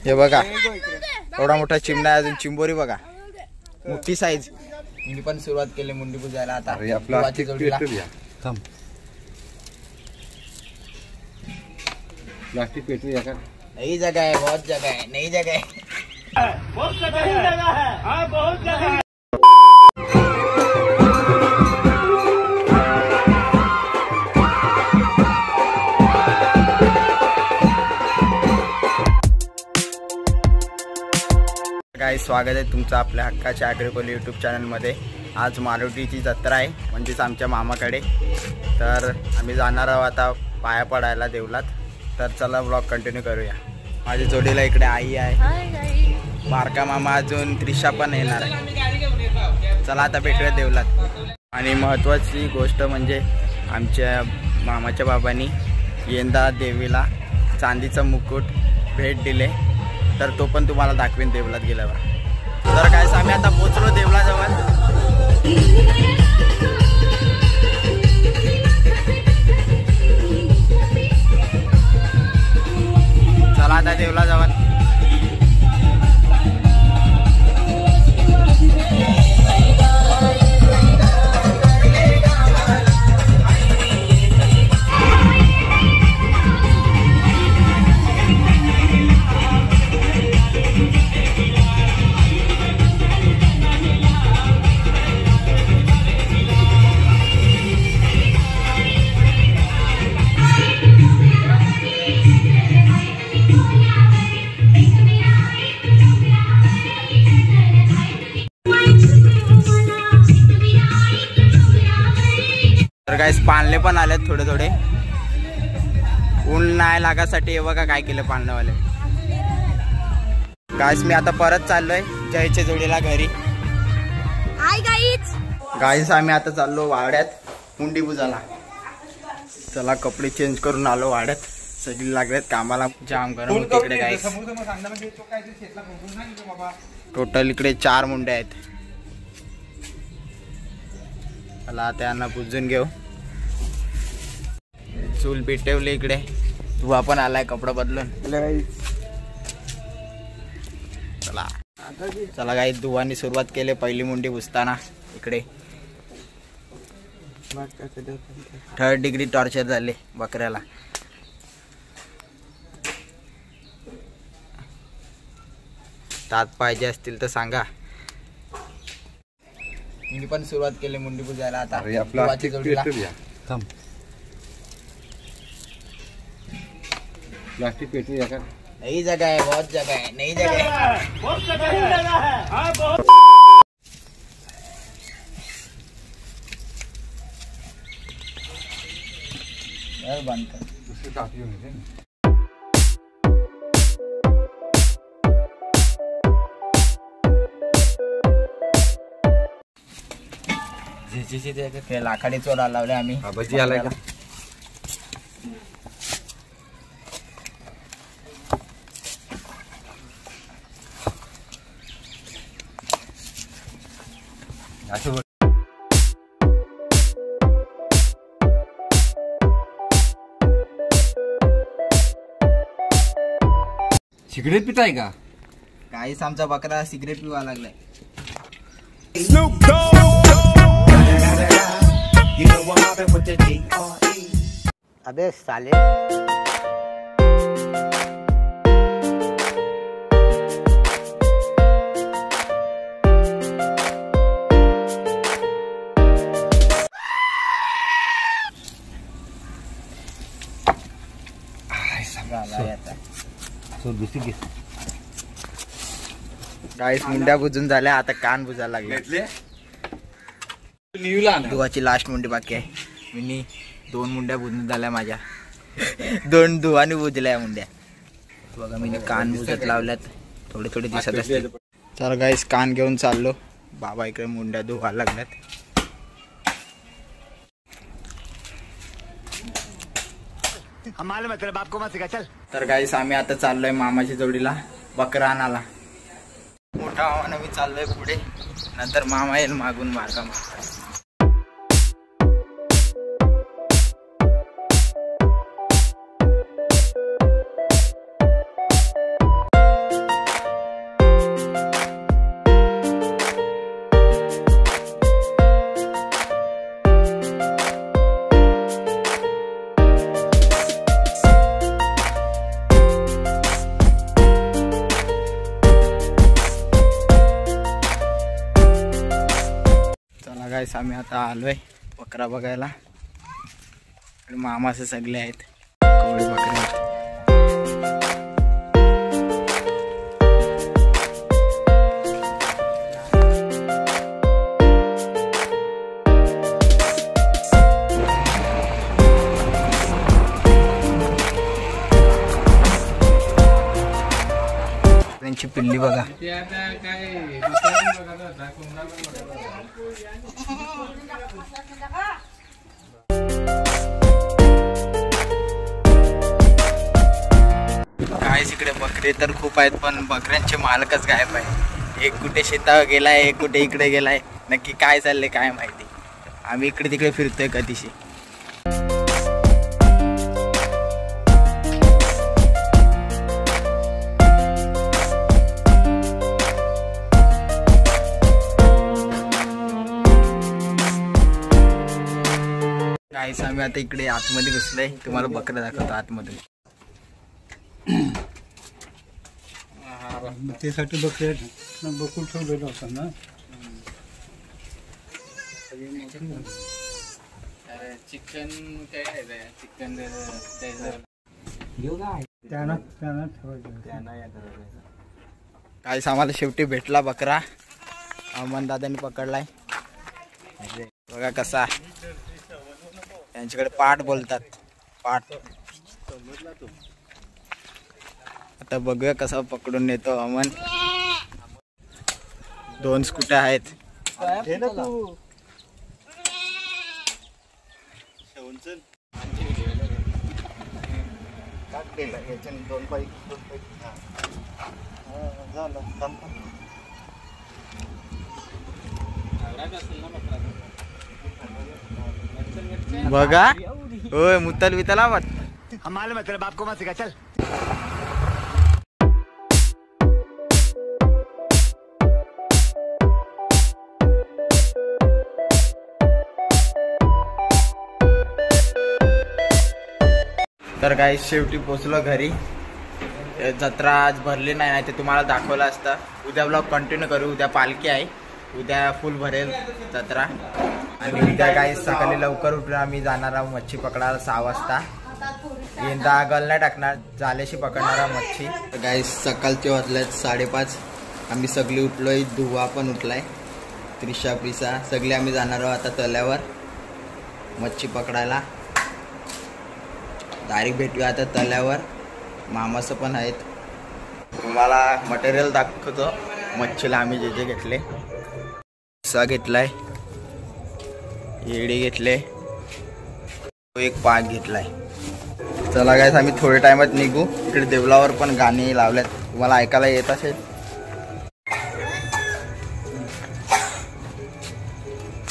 हे बघा एवढा मोठा चिमणा आहे, अजून चिंबोरी बघा मोठी साईज. मी पण सुरुवात केली मुंडी पुजायला आता. प्लास्टिक पेटूया का? नई जगह है, बहुत जगह है, नई जगह है, बहुत जगह है, हाँ बहुत जगह है. गाइस स्वागत आहे तुमचं आपल्या हक्काच्या ॲग्रिकोली यूट्यूब चॅनलमध्ये. आज मारुतीची जत्रा आहे, म्हणजेच आमच्या मामाकडे. तर आम्ही जाणार आहोत आता पाया पडायला देवलात. तर चला ब्लॉग कंटिन्यू करूया. माझ्या जोडीला इकडे आई आहे, बारका मामा, अजून त्रिशा पण येणार आहे. चला आता भेटूया देवलात. आणि महत्त्वाची गोष्ट म्हणजे आमच्या मामाच्या बाबांनी यंदा देवीला चांदीचं मुकुट भेट दिले. तर तो पण तुम्हाला दाखवेन देवलात गेल्यावर. तर काय आम्ही आता पोचलो देवलाजवळ. चला आता देवलाजवळ. तर गाइस पाळणे पण आलेत थोडे थोडे, ऊन नाही लागासाठी. हे बघा काय केलं पाळणेवाले. गाइस मी आता परत चाललोय जयच्या जोडीला घरी. हाय गाइस आम्ही आता चाललो वाड्यात मुंडी पुजायला. चला कपडे चेंज करून आलो वाड्यात. सगळी लागलेत कामाला, जाम गरम तिकडे. गाइस टोटल इकडे 4 मुंड्या आहेत. चला त्यांना पुजून घेऊ. चूल पेटवली इकडे. तू पण आलाय कपडा बदलून. चला चला गाइस दुवानी सुरुवात केली पहिली मुंडी पुजताना. इकडे 3rd डिग्री टॉर्चर झाले बकऱ्याला. तात पाहिजे असतील तर सांगा. मी पण सुरुवात केली मुंडी पुजायला आता. प्लास्टिक पेटूया का? नई जगह है, बहुत जगह है, नई जगह है, बहुत जगह है, हाँ बहुत. बंद कर उसकी काफी होंगे. ते लाकडी चोरा लावले आम्ही. भजी आलाय का? सिगरेट पिताय का? काहीच आमचा बकरा सिगरेट पिवा लागलाय. अबे साले. गाइस मुंड्या बुजून झाल्या, आता कान बुजायला लागले. दुवाची लास्ट मुंडी बाकी आहे. मी 2 मुंड्या बुजून झाल्या माझ्या. 2 दुवानी बुजल्या मुंड्या. बघा मी कान बुजत लावल्यात, थोडे थोडे दिसत असतील. चला गाइस कान घेऊन चाललो. बाबा इकडे मुंड्या धुवायला लागल्यात. तर गाइस आम्ही आता चाललोय मामाच्या जोडीला बकरा आणायला. मोठा आव्हान मी चाललोय पुढे, नंतर मामा येईल मागून मारका. गाईस आम्ही आता आलोय बकरा बघायला. मामाचे सगळे आहेत कोळी बकरे. त्यांची पिल्ली बघा. काय इकडे बकरे तर खूप आहेत पण बकऱ्यांचे मालकच गायब आहे. एक कुठे शेतावर गेलाय, एक कुठे इकडे गेलाय. नक्की काय चाललंय काय माहिती. आम्ही इकडे तिकडे फिरतोय कधीशी. गाईस आम्ही आता इकडे आतमध्ये घुसलोय. तुम्हाला बकरा दाखवतो आतमध्ये. त्यासाठी बकऱ्या बकुल ठेवलेला होता ना. चिकन काय आहे? चिकन काय आम्हाला शेवटी भेटला बकरा. अमन दादांनी पकडलाय. बघा कसा. त्यांच्याकडे पाठ बोलतात. पाठ. आता बघूया कसा पकडून नेतो अमन. 2 स्कूट्या आहेत. बघा होय मुतल बितल आवत. हमारे मतलब आपको मत सिखा चल. तर काही शेवटी पोचलो घरी. जत्रा आज भरली नाही ते तुम्हाला दाखवलं असतं. उद्या ब्लॉग कंटिन्यू करू. उद्या पालखी आहे. उद्या फुल भरेल जत्रा. आणि उद्या काही सकाळी लवकर उठून आम्ही जाणार आहोत मच्छी पकडायला 6 वाजता. यंदा गल नाही टाकणार, जाल्याशी पकडणार आहोत मच्छी. तर काही सकाळचे वाजलेत 5:30. आम्ही सगळी उठलोय. दुवा पण उठलाय. त्रिशा प्रिसा सगळे आम्ही जाणार आहोत आता तल्यावर मच्छी पकडायला. डायरेक्ट भेटूया आता तल्यावर. मामाचं पण आहेत. तुम्हाला मटेरियल दाखवतो मच्छीला आम्ही जे जे घेतले. सा घेतलाय, येडी घेतले, एक पाक घेतलाय. चला गाईस आम्ही थोड्या टाइमात निघू. इकडे देवलावर पण गाणी लावल्यात. तुम्हाला ऐकायला येत असेल.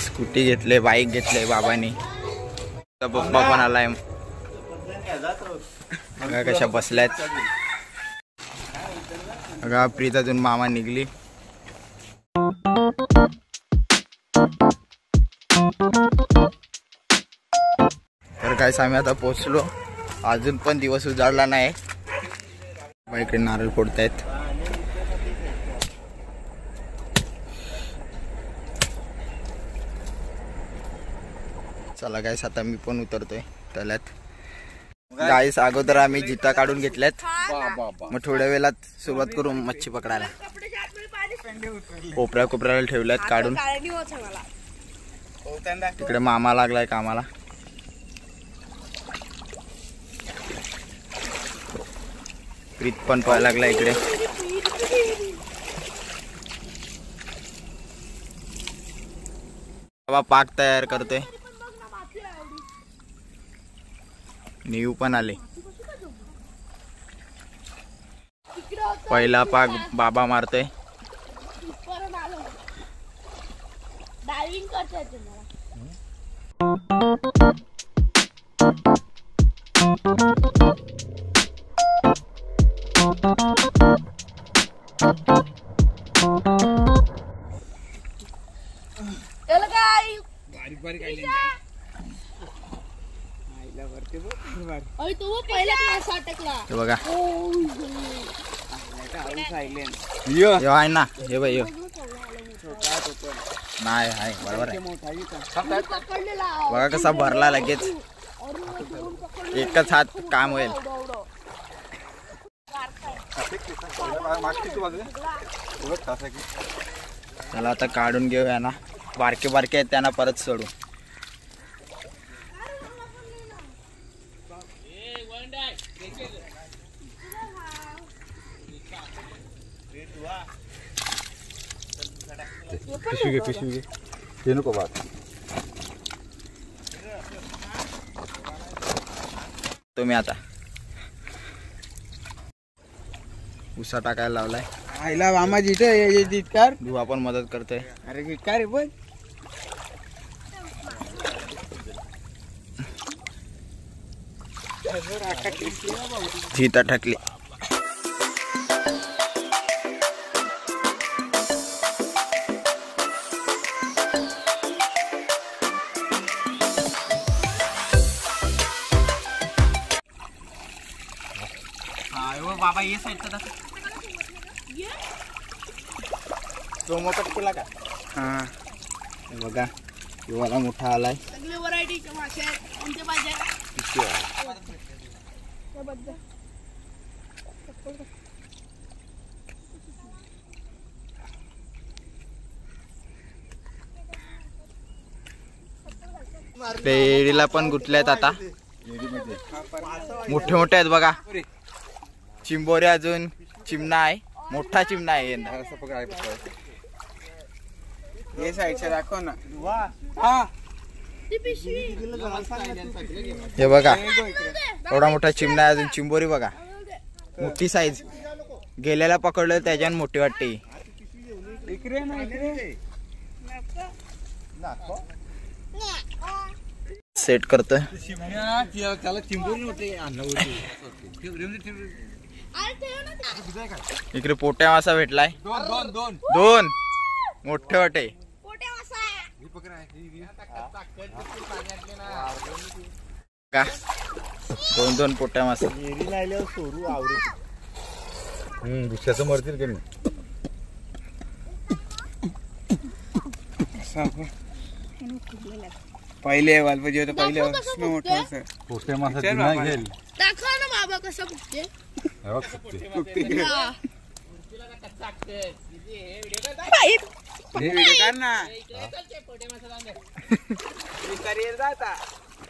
स्कूटी घेतले, बाईक घेतले बाबांनी. पप्पा पण आलाय. बघा कशा बसल्यात. बघा प्रीतातून मामा निघली. तर काय आम्ही आता पोचलो. अजून पण दिवस उजाडला नाही. इकडे नारळ फोडतायत. चला गाईस आता मी पण उतरतोय तल्यात. गाईस अगोदर आम्ही जिता काढून घेतल्यात. मग थोड्या वेळात सुरुवात करू मच्छी पकडायला. कोपऱ्याला ठेवल्यात काढून. तिकडे मामा लागलाय कामाला. प्रीत पण पाहायला लागला इकडे. बाबा पाक तयार करतोय. नीव पण आले. पहिला पाक बाबा मारतोय. बघा आहे ना. हे बाई नाही आहे बरोबर आहे. बघा कसा भरला लगेच, एकच हात काम होईल. चला आता काढून घेऊया ना, बारके बारके आहेत त्यांना परत सोडू. पिशवी घे ते नको बात. तुम्ही आता उसा टाकायला लावलाय. आईला मामा जिथे कर तू आपण मदत करतोय. अरे काय रे पण जिथं टाकली. बाबा ये साईड मोकट केला का? हा बघा वाला मोठा आलाय. सगळे व्हरायटीचे मासे आहेत कोणते पाहिजे. पेडीला पण गुतल्यात आता, मोठे मोठे आहेत बघा. चिंबोरे अजून चिमणा आहे, मोठा चिमणा आहे यंदा. हे साईडच्या दाखव ना. हे बघा एवढा मोठा चिमणा आहे, अजून चिंबोरी बघा मोठी साईज. गेल्याला पकडलं त्याच्यान मोठी वाटते. इकडे ना इकडे सेट करतोय. त्याला चिंबोरी होते. इकडे पोट्या मासा भेटलाय. दोन मोठे वाटे. का दोन पोट्या मासा. दुसऱ्याचं मरतील की नाही. पहिले वाल पाहिजे होतं. पहिले मोठं पोट्या मासा नाही घेईल. दाखवा ना बाबा कसं फुटते.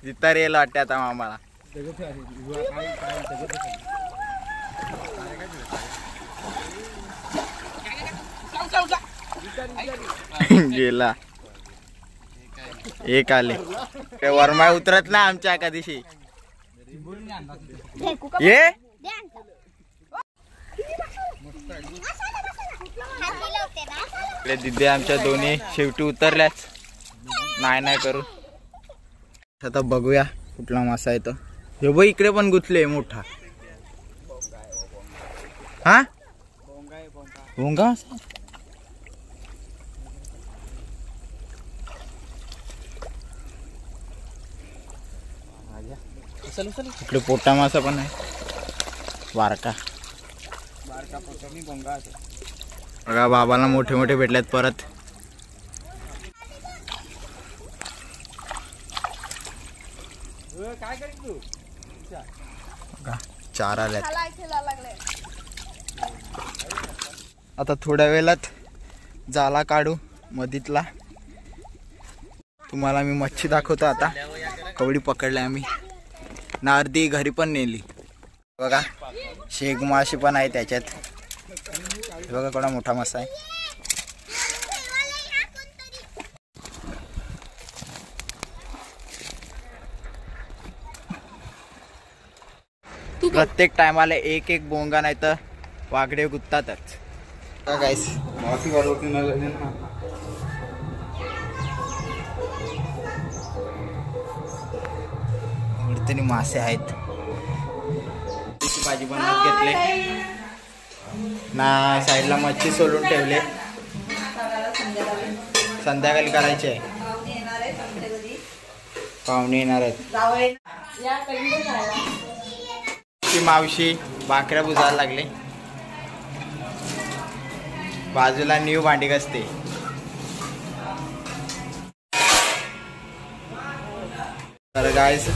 जिता रेल वाटते आता आम्हाला. गेला एक आले. वरमाय उतरत ना आमच्या एका दिवशी. ये दिदे आमच्या दोन्ही शेवटी उतरल्याच. नाही करू. आता बघूया कुठला मासा आहे तो. हे बघ इकडे पण गुतले मोठा. हा भोंगा मासा. इकडे पोटा मासा पण आहे बारका. बघा बाबाला मोठे मोठे भेटल्यात परत. चार आल्यात. आता थोड्या वेळात जाला काढू मधीतला. तुम्हाला मी मच्छी दाखवतो आता. कवडी पकडली आम्ही ना, अर्धी घरी पण नेली. बघा शेग माशी पण आहे त्याच्यात. बघा केवढा मोठा मासा आहे. प्रत्येक टायमाला एक एक बोंगा नाही तर वाघडे गुत्तातच. गाईस वरती मासे आहेत. भाजी बनवत घेतले ना, साईडला मच्छी सोडून ठेवले. संध्याकाळी करायची आहे. पाहुणे येणार आहेत. मावशी भाकऱ्या बुजायला लागले. बाजूला न्यू भांडी घासते. गाईस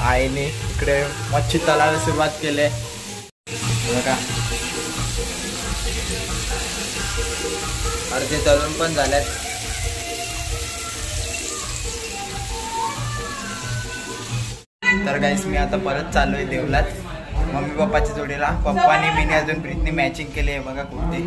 आईने इकडे मच्छी तळायला सुरुवात केली आहे बघा. अर्धे तळून पण झाल्यात. तर गाईस मी आता परत चाललोय देवलात मम्मी पप्पाच्या जोडीला. पप्पानी मीने अजून प्रीतनी मॅचिंग केली आहे बघा कुर्ती.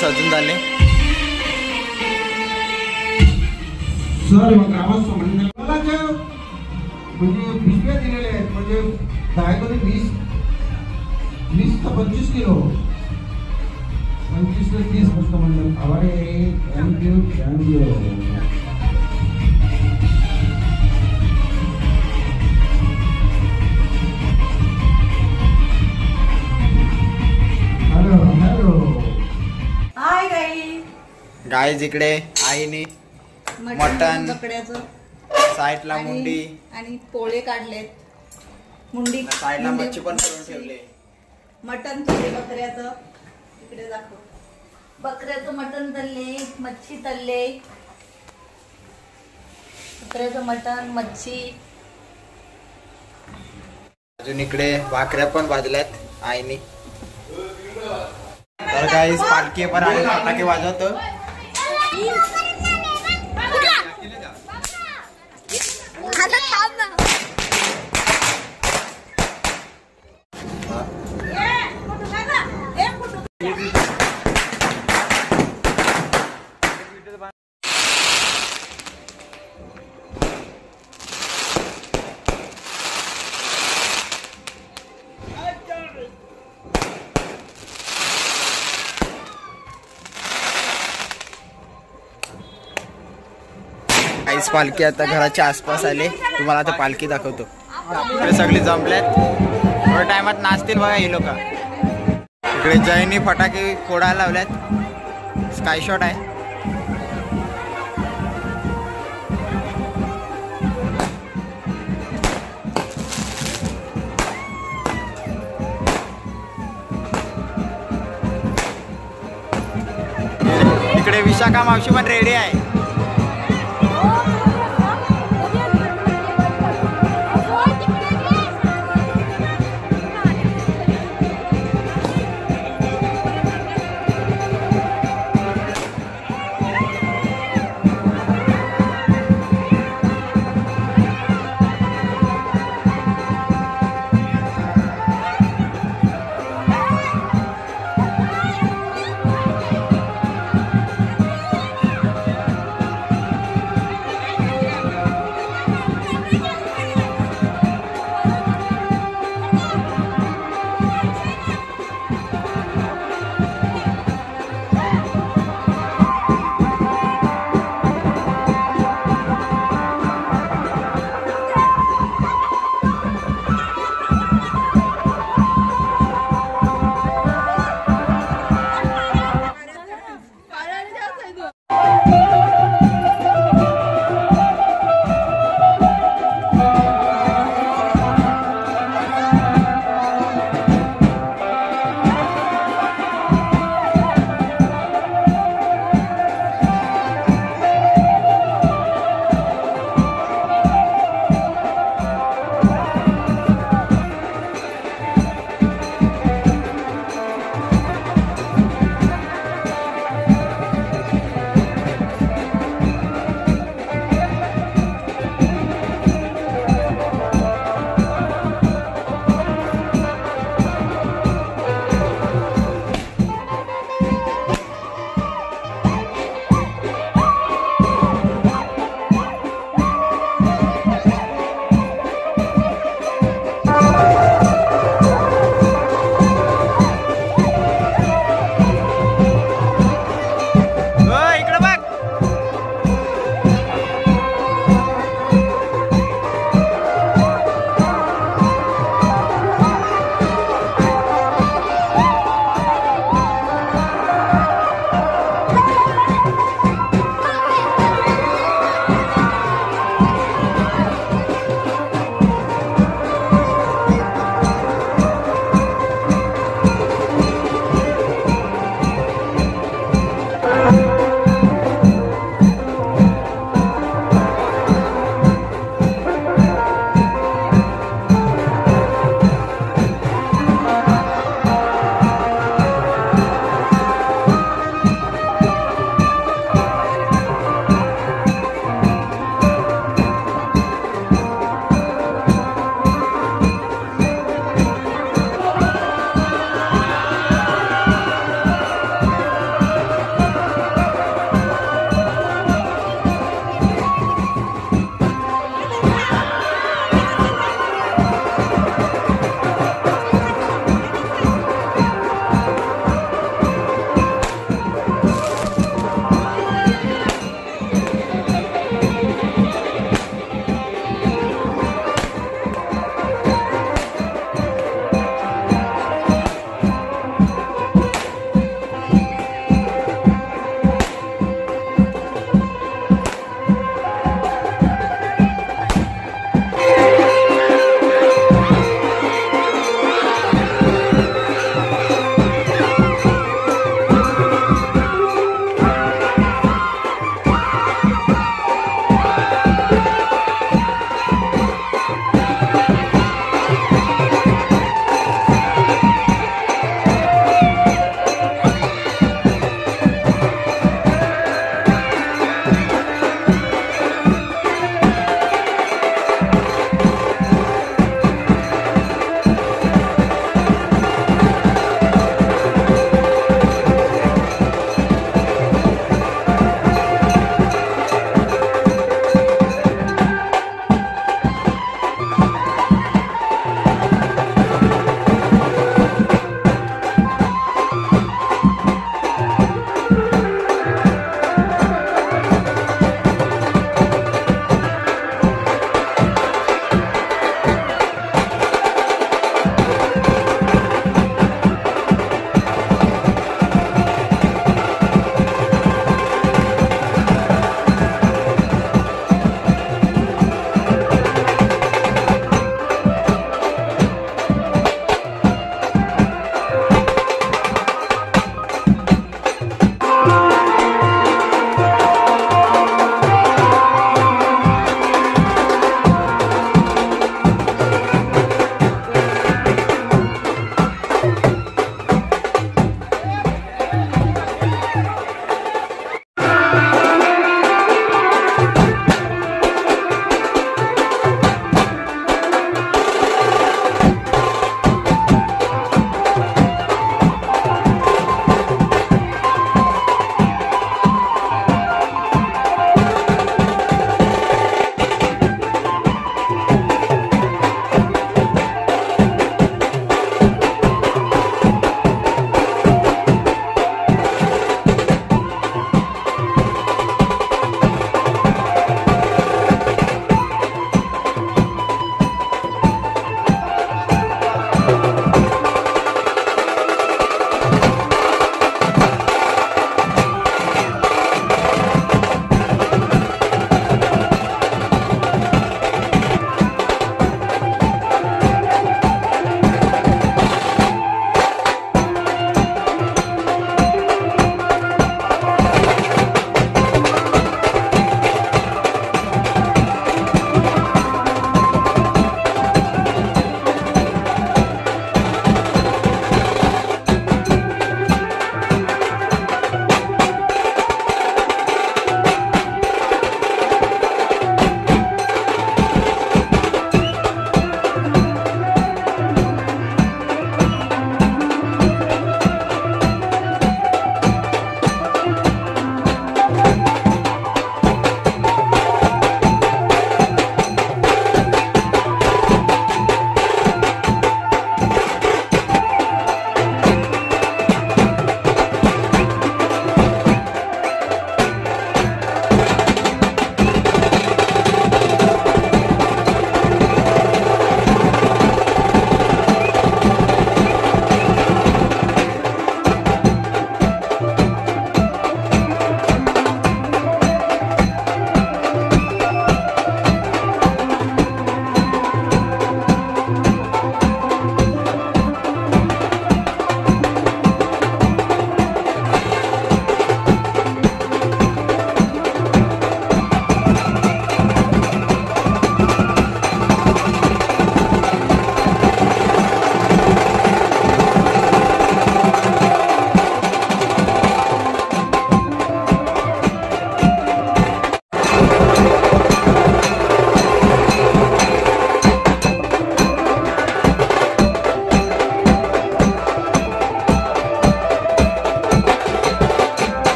सजून झाले. सर ग्रामस्थ मंडळाच्या म्हणजे पिशव्या दिलेल्या आहेत म्हणजे 10 ते 20 ते 25 किलो 25 ते 30 ग्रामस्थ मंडळ आभारी. थँक्यू. Hello hello. हाय गाई. गाईज इकडे आईने मटण बकड्याचं साईडला मुंडी आणि पोळे काढलेत. मुंडी साईडला मच्छी पण करून ठेवले. मटण तळले बकऱ्याचं. इकडे दाखव. बकऱ्याचं मटण तळले, मच्छी तळले. बकऱ्याचं मटण, मच्छी. अजून इकडे भाकऱ्या पण भाजल्यात आईने. तर गाईज पालखी पण आले फटाके वाजवतो. काहीच पालखी आता घराच्या आसपास आले. तुम्हाला आता पालखी दाखवतो. इकडे सगळे जमल्यात. थोड्या टायमात नाचतील बघा हे लोक. इकडे जैनी फटाके फोडायला लावल्यात. स्काय शॉट आहे. इकडे विशाखा मावशी पण रेडी आहे.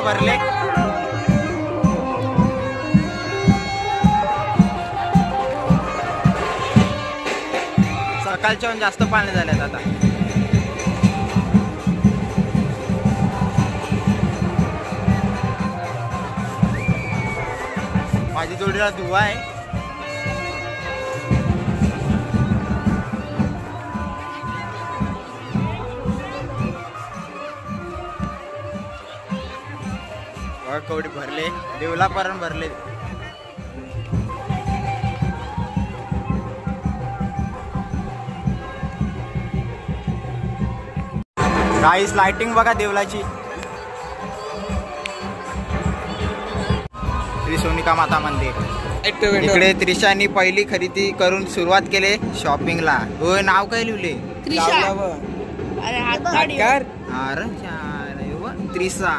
भरले. सकाळच्या जास्त पाणी झालेत आता. माझी जोडीला धुवा आहे. कवडी भरले, देवला पर्यंत भरले. गाईस लाइटिंग बघा देवलाची. श्री सोनिका माता मंदिर. इकडे त्रिशानी पहिली खरेदी करून सुरुवात केले शॉपिंगला. होय, नाव काय लिहिले? त्रिशा.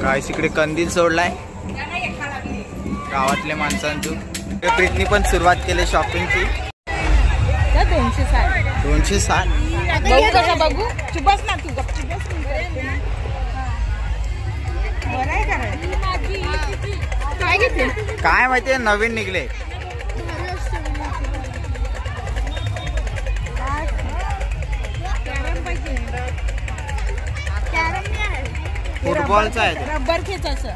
गाईस इकडे कंदील सोडलाय गावातल्या माणसांतून. प्रीतनी पण सुरुवात केली शॉपिंगची. 260 बघू चुबस ना तू. काय माहितीये, नवीन निघले. फुटबॉलचा आहे, रबर खेचायचं.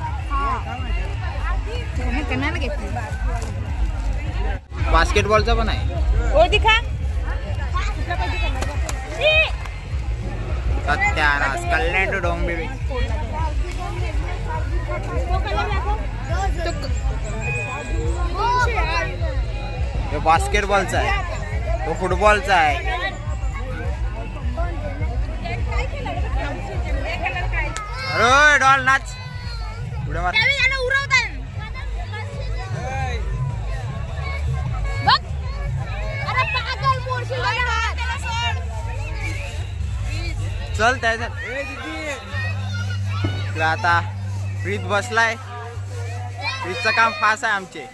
बास्केटबॉलचा पण आहे. ओ दिखा. सत्यानाश. कल्याण टू डोंबिवली. हे बास्केटबॉलचा आहे, तो फुटबॉलचा आहे. अरे डॉल नाच पुढे मार. चल त्याच्यात आता प्रीत बसलाय. प्रीतचं काम फास्ट आहे आमचे.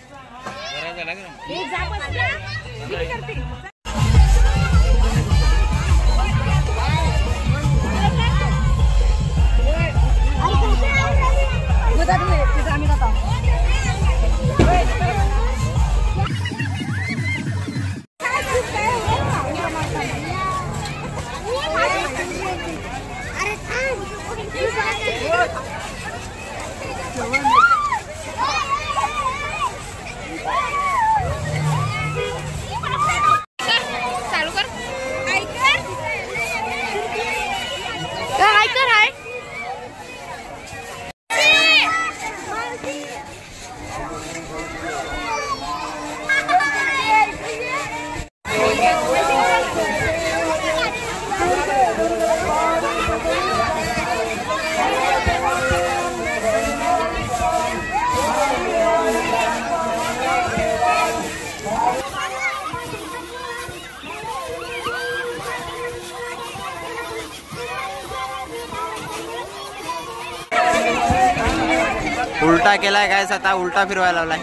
उलटा केलाय काय आता उलटा फिरवायला लावलाय.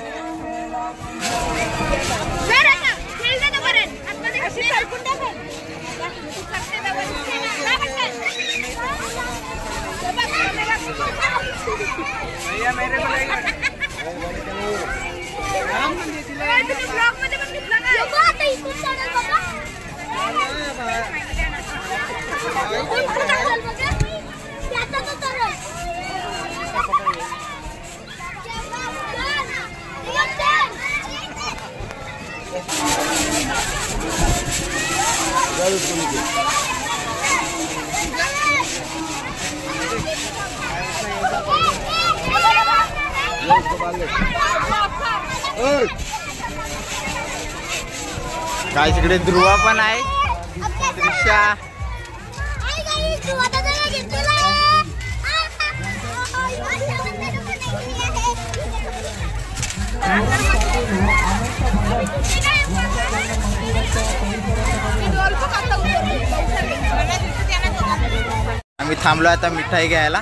काय तिकडे ध्रुवा पण आहे. त्रिशा आम्ही थांबलो आता मिठाई घ्यायला.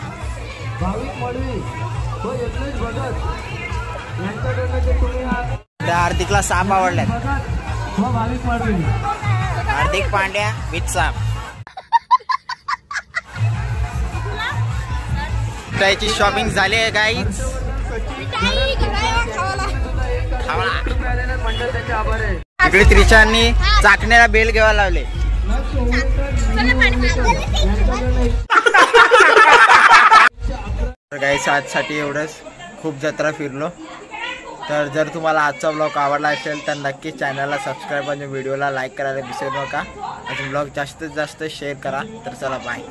हार्दिकला साप आवडल्यात. हार्दिक पांड्या विथ साप. मिठाईची शॉपिंग झाली आहे गाईज. इकडे त्रिशांनी चाकण्याला बेल घ्यायला लावले. गाईज आजसाठी एवढंच. खूप जत्रा फिरलो. तर जर तुम्हाला आजचा ब्लॉग आवडला असेल तर नक्कीच चॅनलला सबस्क्राईब आणि व्हिडिओला लाईक करायला विसरू नका. अजून ब्लॉग जास्तीत जास्त शेअर करा. तर चला बाय.